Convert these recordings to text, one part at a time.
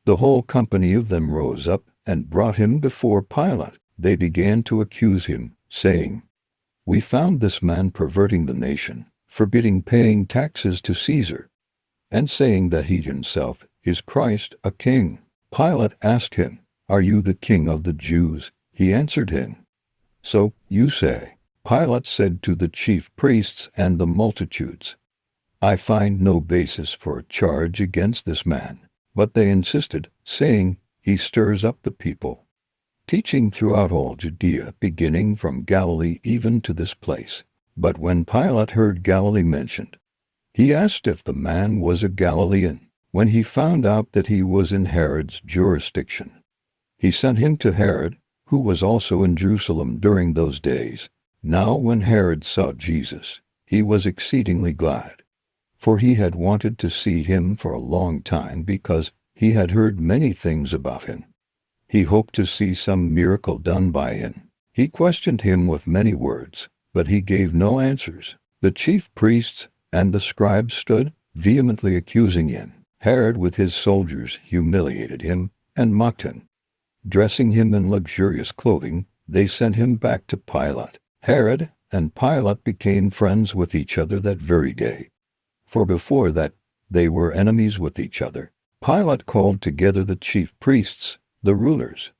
The whole company of them rose up and brought him before Pilate. They began to accuse him, saying, "We found this man perverting the nation, forbidding paying taxes to Caesar, and saying that he himself is Christ, a king." Pilate asked him, "Are you the king of the Jews?" He answered him, "So you say." Pilate said to the chief priests and the multitudes, "I find no basis for a charge against this man." But they insisted, saying, "He stirs up the people, teaching throughout all Judea, beginning from Galilee even to this place." But when Pilate heard Galilee mentioned, he asked if the man was a Galilean. When he found out that he was in Herod's jurisdiction, he sent him to Herod, who was also in Jerusalem during those days. Now when Herod saw Jesus, he was exceedingly glad, for he had wanted to see him for a long time because he had heard many things about him. He hoped to see some miracle done by him. He questioned him with many words, but he gave no answers. The chief priests and the scribes stood, vehemently accusing him. Herod with his soldiers humiliated him and mocked him. Dressing him in luxurious clothing, they sent him back to Pilate. Herod and Pilate became friends with each other that very day, for before that they were enemies with each other. Pilate called together the chief priests, the rulers,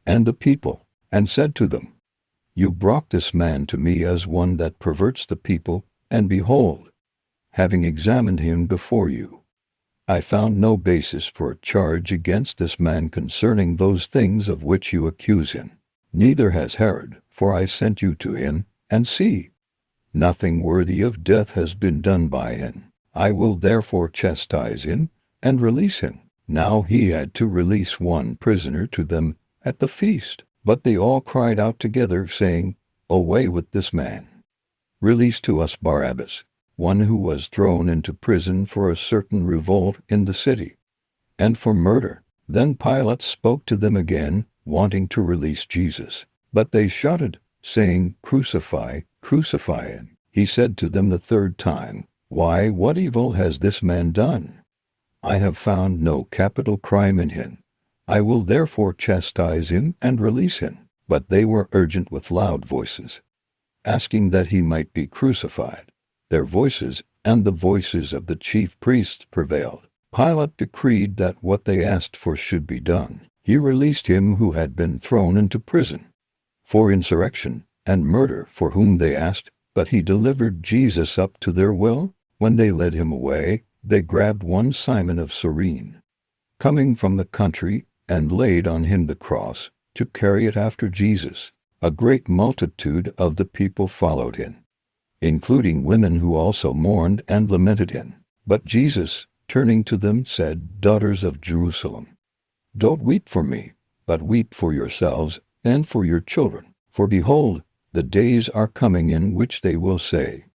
and the people, and said to them, "You brought this man to me as one that perverts the people, and behold, having examined him before you, I found no basis for a charge against this man concerning those things of which you accuse him. Neither has Herod, for I sent you to him, and see, nothing worthy of death has been done by him. I will therefore chastise him and release him." Now he had to release one prisoner to them at the feast, but they all cried out together, saying, "Away with this man! Release to us Barabbas, one who was thrown into prison for a certain revolt in the city, and for murder." Then Pilate spoke to them again, wanting to release Jesus. But they shouted, saying, "Crucify, crucify him." He said to them the third time, "Why, what evil has this man done? I have found no capital crime in him. I will therefore chastise him and release him." But they were urgent with loud voices, asking that he might be crucified. Their voices and the voices of the chief priests prevailed. Pilate decreed that what they asked for should be done. He released him who had been thrown into prison for insurrection and murder, for whom they asked, but he delivered Jesus up to their will. When they led him away, they grabbed one Simon of Cyrene, coming from the country, and laid on him the cross, to carry it after Jesus. A great multitude of the people followed him, including women who also mourned and lamented him. But Jesus, turning to them, said, "Daughters of Jerusalem, don't weep for me, but weep for yourselves and for your children. For behold, the days are coming in which they will say,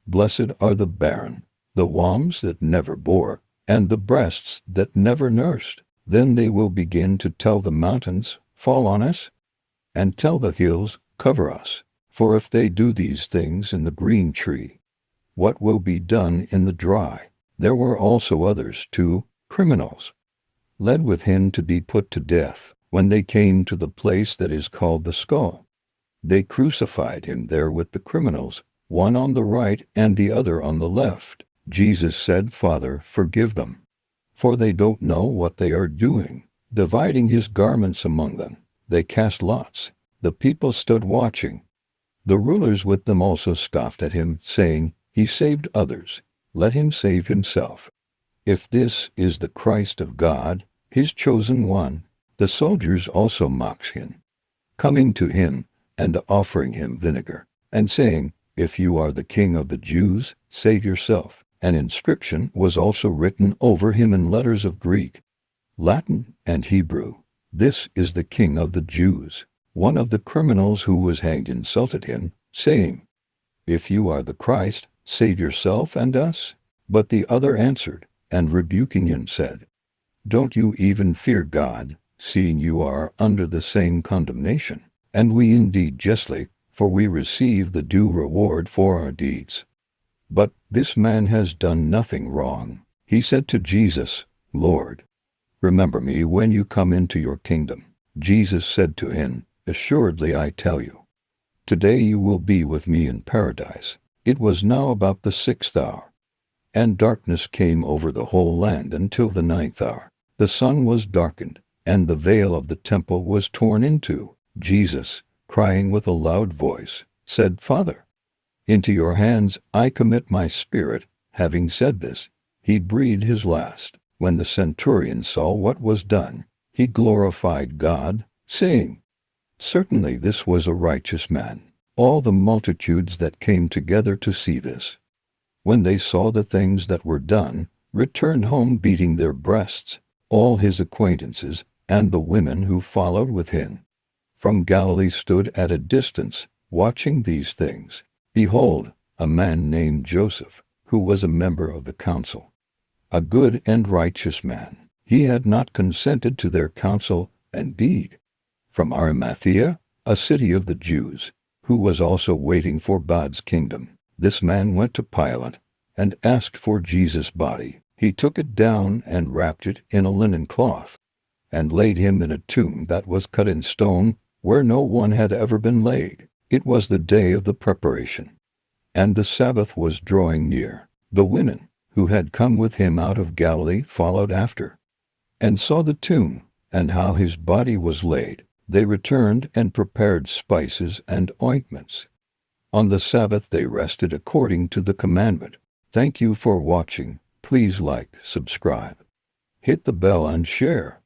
'Blessed are the barren, the wombs that never bore, and the breasts that never nursed.' Then they will begin to tell the mountains, 'Fall on us,' and tell the hills, 'Cover us.' For if they do these things in the green tree, what will be done in the dry?" There were also others too, criminals, led with him to be put to death. When they came to the place that is called the Skull, they crucified him there with the criminals, one on the right and the other on the left. Jesus said, "Father, forgive them, for they don't know what they are doing." Dividing his garments among them, they cast lots. The people stood watching. The rulers with them also scoffed at him, saying, "He saved others. Let him save himself, if this is the Christ of God, his chosen one." The soldiers also mocked him, coming to him and offering him vinegar, and saying, "If you are the King of the Jews, save yourself." An inscription was also written over him in letters of Greek, Latin, and Hebrew, "This is the King of the Jews." One of the criminals who was hanged insulted him, saying, "If you are the Christ, save yourself and us." But the other answered, and rebuking him said, "Don't you even fear God, seeing you are under the same condemnation? And we indeed justly, for we receive the due reward for our deeds. But this man has done nothing wrong." He said to Jesus, "Lord, Remember me when you come into your kingdom." Jesus said to him, "Assuredly I tell you, today you will be with me in paradise." It was now about the 6th hour, and darkness came over the whole land until the 9th hour. The sun was darkened, and the veil of the temple was torn in two. Jesus, crying with a loud voice, said, "Father, into your hands I commit my spirit." Having said this, he breathed his last. When the centurion saw what was done, he glorified God, saying, "Certainly this was a righteous man." All the multitudes that came together to see this, when they saw the things that were done, returned home beating their breasts. All his acquaintances and the women who followed with him from Galilee stood at a distance, watching these things. Behold, a man named Joseph, who was a member of the council, a good and righteous man. He had not consented to their counsel and deed. From Arimathea, a city of the Jews, who was also waiting for God's kingdom. This man went to Pilate and asked for Jesus' body. He took it down and wrapped it in a linen cloth and laid him in a tomb that was cut in stone, where no one had ever been laid. It was the day of the preparation, and the Sabbath was drawing near. The women who had come with him out of Galilee followed after, and saw the tomb, and how his body was laid. They returned and prepared spices and ointments. On the Sabbath they rested according to the commandment. Thank you for watching. Please like, subscribe, hit the bell and share.